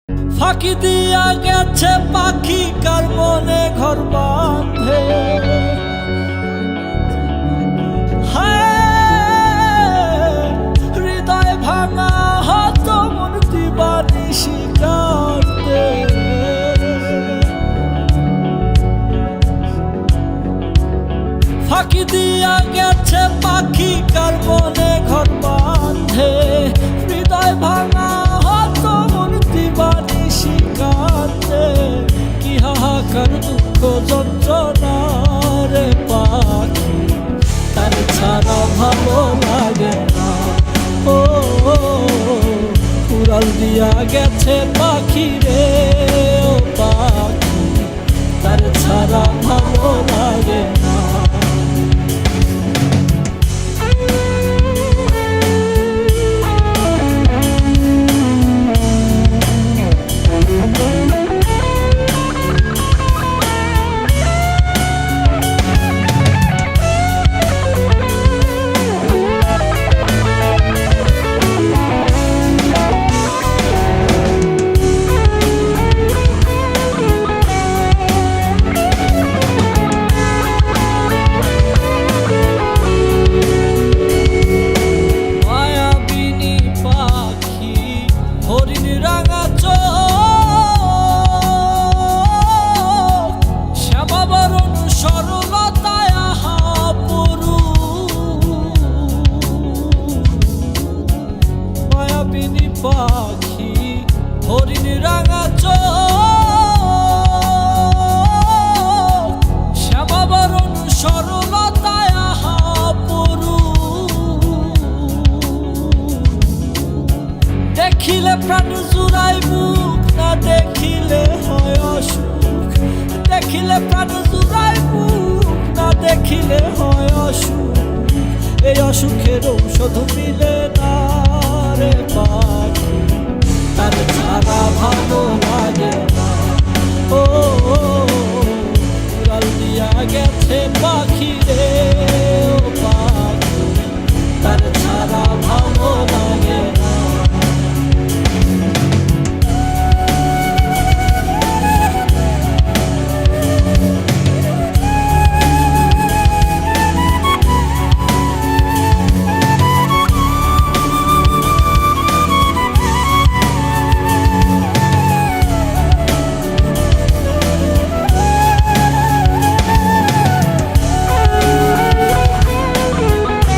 ফাঁকি দিয়া গেছে পাখি কার মনে ঘর বাঁধে। হৃদয় ভাঙা হত মন দিবানিশি কাঁদে। ফাঁকি দিয়া গেছে পাখি কার মনে ঘর বাঁধে। হৃদয় ভাঙা হত মন দিবানিশি কাঁদে। কি হাহাকার দুঃখ যন্ত্রণা রে পাখি, তার ছাড়া ভালো লাগে না। ও উড়াল দিয়া গেছে পাখি রে, ও পাখি তার ছাড়া ভালো লাগে না। পাখি হরিণ রাঙা চোখ, শ্যামাবরণ সরলতায় আহা পরু। দেখিলে প্রাণ জুড়াই মুখ, না দেখিলে হয় অসুখ। দেখিলে প্রাণ জুড়াই মুখ, না দেখিলে হয় অসুখ। এই অসুখের ঔষধ মিলে না রে।